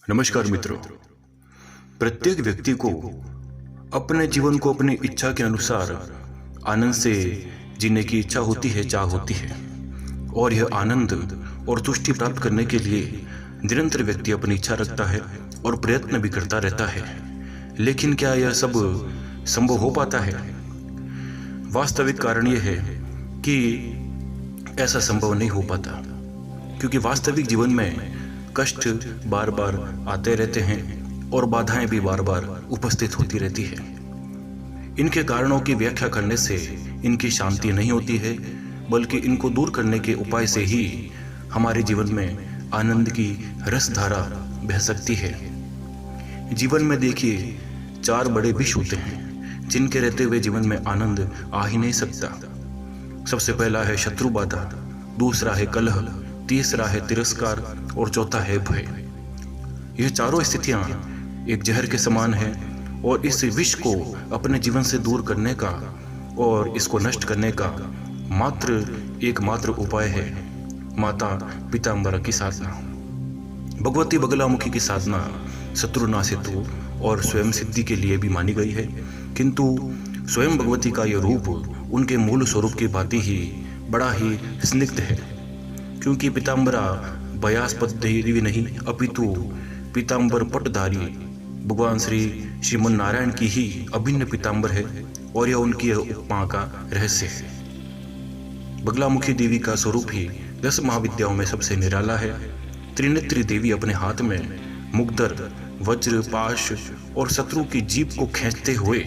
नमस्कार मित्रों। प्रत्येक व्यक्ति को अपने जीवन को अपनी इच्छा के अनुसार आनंद से जीने की इच्छा होती है, चाह होती है, और यह आनंद और तुष्टि प्राप्त करने के लिए निरंतर व्यक्ति अपनी इच्छा रखता है और प्रयत्न भी करता रहता है। लेकिन क्या यह सब संभव हो पाता है? वास्तविक कारण यह है कि ऐसा संभव नहीं हो पाता, क्योंकि वास्तविक जीवन में कष्ट बार बार आते रहते हैं और बाधाएं भी बार बार उपस्थित होती रहती है। इनके कारणों की व्याख्या करने से इनकी शांति नहीं होती है, बल्कि इनको दूर करने के उपाय से ही हमारे जीवन में आनंद की रसधारा बह सकती है। जीवन में देखिए, 4 बड़े विष होते हैं जिनके रहते हुए जीवन में आनंद आ ही नहीं सकता। सबसे पहला है शत्रु बाधा, दूसरा है कलह, तीसरा है तिरस्कार और चौथा है भय। यह चारों स्थितियां एक जहर के समान हैं और इस विष को अपने जीवन से दूर करने का और इसको नष्ट करने का एकमात्र उपाय है माता पीताम्बरा की साधना। भगवती बगलामुखी की साधना शत्रुनाश हेतु और स्वयं सिद्धि के लिए भी मानी गई है, किंतु स्वयं भगवती का यह रूप उनके मूल स्वरूप की भांति ही बड़ा ही स्निग्ध है, क्योंकि पीताम्बरा बयास्पद देवी नहीं अपितु पीताम्बर पटधारी भगवान श्रीमन नारायण की ही अभिन्न पीताम्बर है, और यह उनकी उपमा का रहस्य है। बगलामुखी देवी का स्वरूप ही 10 महाविद्याओं में सबसे निराला है। त्रिनेत्री देवी अपने हाथ में मुग्दर, वज्र, पाश और शत्रु की जीभ को खींचते हुए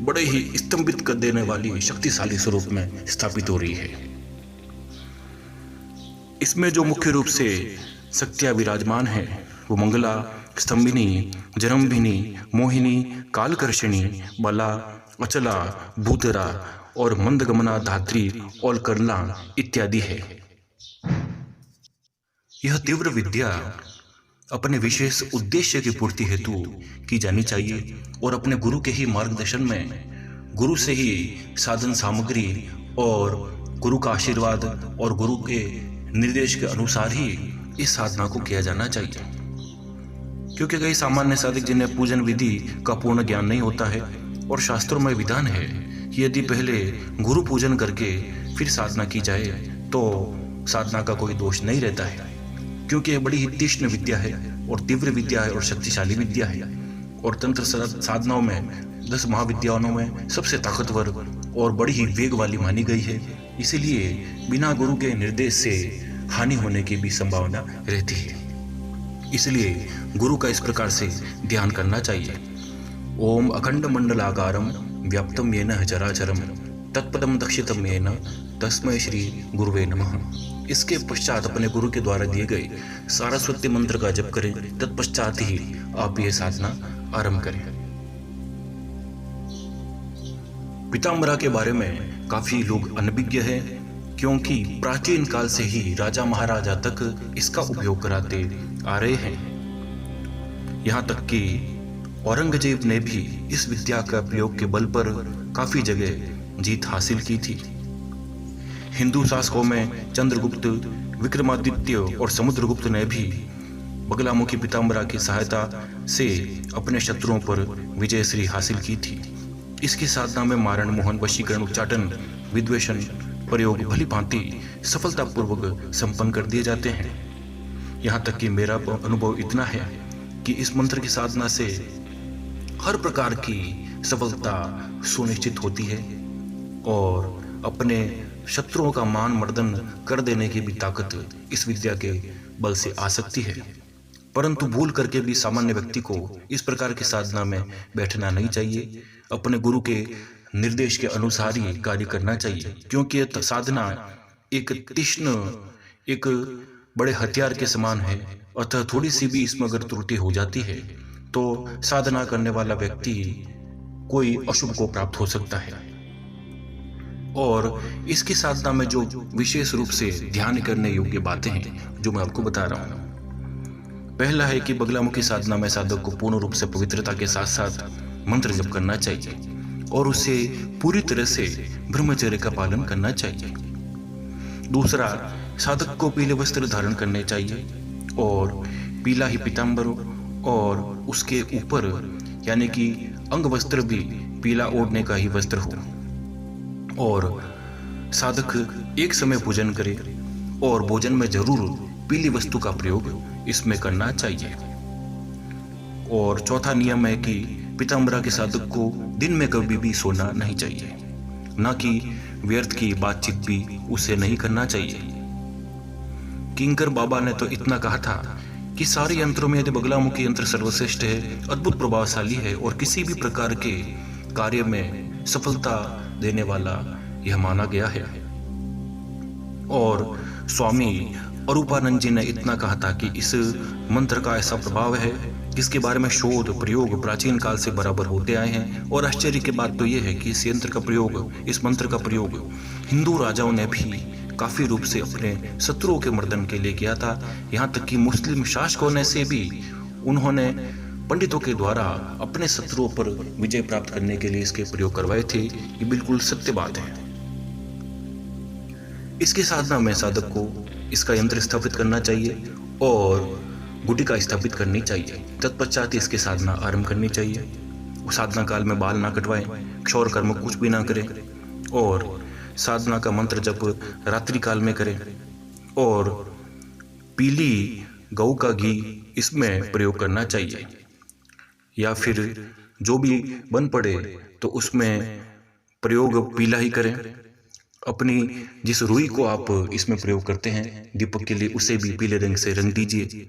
बड़े ही स्तंभित कर देने वाली शक्तिशाली स्वरूप में स्थापित हो रही है। इसमें जो मुख्य रूप से शक्तियां विराजमान है वो मंगला, स्तंभिनी, जरंभिनी, मोहिनी, कालकर्षिणी, बला, अचला, भूतरा और मंदगमना, धात्री और करला इत्यादि है। यह तीव्र विद्या अपने विशेष उद्देश्य की पूर्ति हेतु की जानी चाहिए और अपने गुरु के ही मार्गदर्शन में, गुरु से ही साधन सामग्री और गुरु का आशीर्वाद और गुरु के निर्देश के अनुसार ही इस साधना को किया जाना चाहिए। क्योंकि कई सामान्य साधक जिन्हें पूजन विधि का पूर्ण ज्ञान नहीं होता है, और शास्त्रों में विधान है कि यदि पहले गुरु पूजन करके फिर साधना की जाए तो साधना का कोई दोष नहीं रहता है, क्योंकि यह बड़ी ही तीक्ष्ण विद्या है और तीव्र विद्या है और शक्तिशाली विद्या है। और तंत्र साधनाओं में 10 महाविद्याओं में सबसे ताकतवर और बड़ी ही वेग वाली मानी गई है। इसीलिए बिना गुरु के निर्देश से हानि होने की भी संभावना रहती है। इसलिए गुरु का इस प्रकार से ध्यान करना चाहिए। ओम अखंड मंडलाकारम व्याप्तम येन चराचरम तत्पदम दक्षितम येन तस्मै श्री गुरुवे नमः। इसके पश्चात अपने गुरु के द्वारा दिए गए सारस्वती मंत्र का जप करें, तत्पश्चात ही आप ये साधना आरंभ करें। पीताम्बरा के बारे में काफी लोग अनभिज्ञ हैं, क्योंकि प्राचीन काल से ही राजा महाराजा तक इसका उपयोग कराते आ रहे हैं। यहाँ तक कि औरंगजेब ने भी इस विद्या का प्रयोग के बल पर काफी जगह जीत हासिल की थी। हिंदू शासकों में चंद्रगुप्त, विक्रमादित्य और समुद्रगुप्त ने भी बगलामुखी पीताम्बरा की सहायता से अपने शत्रुओं पर विजयश्री हासिल की थी। इसकी साधना में मारण, मोहन, वशीकरण, उच्चाटन, विद्वेषण प्रयोग भली भांति सफलतापूर्वक संपन्न कर दिए जाते हैं। यहाँ तक कि मेरा अनुभव इतना है कि इस मंत्र की साधना से हर प्रकार की सफलता सुनिश्चित होती है और अपने शत्रुओं का मान मर्दन कर देने की भी ताकत इस विद्या के बल से आ सकती है। परंतु भूल करके भी सामान्य व्यक्ति को इस प्रकार की साधना में बैठना नहीं चाहिए। अपने गुरु के निर्देश के अनुसार ही कार्य करना चाहिए, क्योंकि यह साधना एक तीक्ष्ण, एक बड़े हथियार के समान है। अतः थोड़ी सी भी इसमें अगर त्रुटि हो जाती है तो साधना करने वाला व्यक्ति कोई अशुभ को प्राप्त हो सकता है। और इसकी साधना में जो विशेष रूप से ध्यान करने योग्य बातें हैं जो मैं आपको बता रहा हूँ। पहला है कि बगलामुखी साधना में साधक को पूर्ण रूप से पवित्रता के साथ साथ मंत्र जप करना चाहिए और उसे पूरी तरह से ब्रह्मचर्य का पालन करना चाहिए। दूसरा, साधक को पीले वस्त्र धारण करने चाहिए और पीला ही पीताम्बर और उसके ऊपर यानी कि अंग वस्त्र भी पीला ओढ़ने का ही वस्त्र हो, और साधक एक समय भोजन करे और भोजन में जरूर पीली वस्तु का प्रयोग इसमें करना चाहिए। और चौथा नियम है कि पीताम्बरा के साधक को दिन में कभी भी सोना नहीं चाहिए, ना कि व्यर्थ की बातचीत भी उसे नहीं करना चाहिए। किंकर बाबा ने तो इतना कहा था कि सारे यंत्रों में यदि बगलामुखी यंत्र सर्वश्रेष्ठ है, अद्भुत प्रभावशाली है और किसी भी प्रकार के कार्य में सफलता देने वाला यह माना गया है। और स्वामी अरूपानंद जी ने इतना कहा था कि इस मंत्र का ऐसा प्रभाव है जिसके बारे में शोध प्रयोग प्राचीन काल से बराबर होते आए हैं। और आश्चर्य की बात तो यह है कि इस यंत्र का प्रयोग, इस मंत्र का प्रयोग हिंदू राजाओं ने भी काफी रूप से अपने शत्रुओं के मर्दन के लिए किया था। यहाँ तक कि मुस्लिम शासकों ने से भी उन्होंने पंडितों के द्वारा अपने शत्रुओं पर विजय प्राप्त करने के लिए इसके प्रयोग करवाए थे। ये बिल्कुल सत्य बात है। इसकी साधना में साधक को इसका यंत्र स्थापित करना चाहिए और गुटिका स्थापित करनी चाहिए। तत्पश्चात इसकी साधना आरंभ करनी चाहिए। साधना काल में बाल ना कटवाएं, क्षौर कर्म कुछ भी ना करें, और साधना का मंत्र जप रात्रि काल में करें, और पीली गऊ का घी इसमें प्रयोग करना चाहिए, या फिर जो भी बन पड़े तो उसमें प्रयोग पीला ही करें। अपनी जिस रुई को आप इसमें प्रयोग करते हैं दीपक के लिए, उसे भी पीले रंग से रंग दीजिए,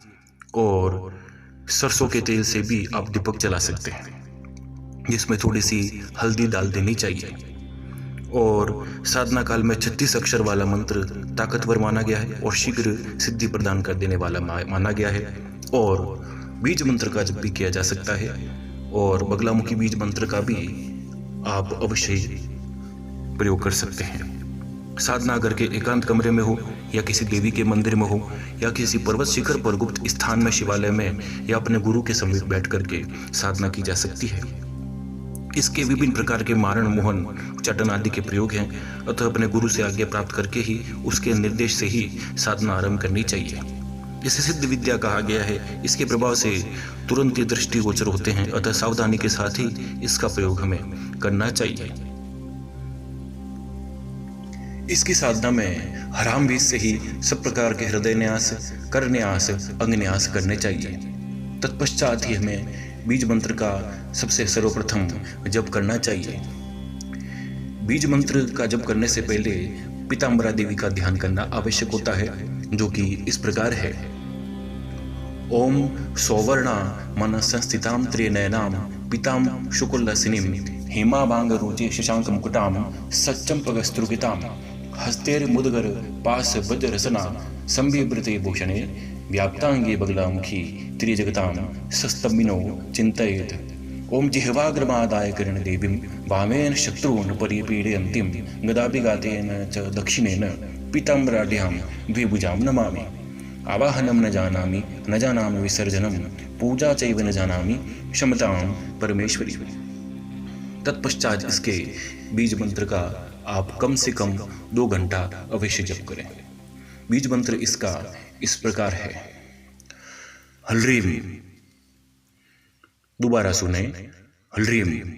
और सरसों के तेल से भी आप दीपक जला सकते हैं, जिसमें थोड़ी सी हल्दी डाल देनी चाहिए। और साधना काल में 36 अक्षर वाला मंत्र ताकतवर माना गया है और शीघ्र सिद्धि प्रदान कर देने वाला माना गया है। और बीज मंत्र का जप भी किया जा सकता है, और बगलामुखी बीज मंत्र का भी आप अवश्य प्रयोग कर सकते हैं। साधना अगर के एकांत कमरे में हो, या किसी देवी के मंदिर में हो, या किसी पर्वत शिखर पर गुप्त स्थान में, शिवालय में, या अपने गुरु के समीप बैठ करके साधना की जा सकती है। इसके विभिन्न प्रकार के मारण, मोहन, चटन आदि के प्रयोग हैं, अतः अपने गुरु से आज्ञा प्राप्त करके ही उसके निर्देश से ही साधना आरंभ करनी चाहिए। इसे सिद्ध विद्या कहा गया है। इसके प्रभाव से तुरंत ही दृष्टिगोचर होते हैं, अतः सावधानी के साथ ही इसका प्रयोग हमें करना चाहिए। इसकी साधना में हराम बीज से ही सब प्रकार के हृदय न्यास, कर न्यास, अंग न्यास करने चाहिए। तत्पश्चात ही हमें बीज मंत्र का सबसे सर्वप्रथम जप करना चाहिए। बीज मंत्र का जप करने से पहले पीताम्बरा देवी का ध्यान करना आवश्यक होता है, जो कि इस प्रकार है। ओम सौवर्णा मन संस्थिताम त्रिनयनाम पीताम शुक्लसिनीम हेमाभांग रुचे शशांक मुकुटाम सच्चंपगस्त्रुगिताम हस्तेर मुदगर पास वज्ररसना संबिभृते भूषणे व्याप्तांगे बगलामुखी त्रिजगताम सस्तमिनो चिंतयेत्। ओम जिह्वाग्रमादाय कर्ण देवीं वामेन शत्रून् परिपीडयन्तीं गदाभिघातेन च दक्षिणेन पीताम्बराढ्यां द्विभुजां नमामि। आवाहनं न जानामि विसर्जनं पूजा चैव न जानामि क्षमतां परमेश्वरी। तत्पश्चात इसके बीज मंत्र का आप कम से कम 2 घंटा अवश्य जप करें। बीज मंत्र इसका इस प्रकार है। हलरीम, दोबारा सुने, हलरीम।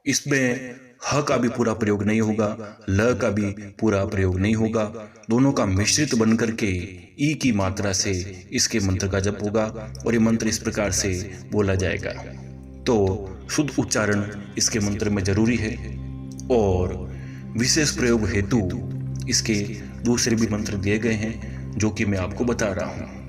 इसमें ह का भी पूरा प्रयोग नहीं होगा, ल का भी पूरा प्रयोग नहीं होगा, दोनों का मिश्रित बनकर के ई की मात्रा से इसके मंत्र का जप होगा, और ये मंत्र इस प्रकार से बोला जाएगा। तो शुद्ध उच्चारण इसके मंत्र में जरूरी है, और विशेष प्रयोग हेतु इसके दूसरे भी मंत्र दिए गए हैं, जो कि मैं आपको बता रहा हूं।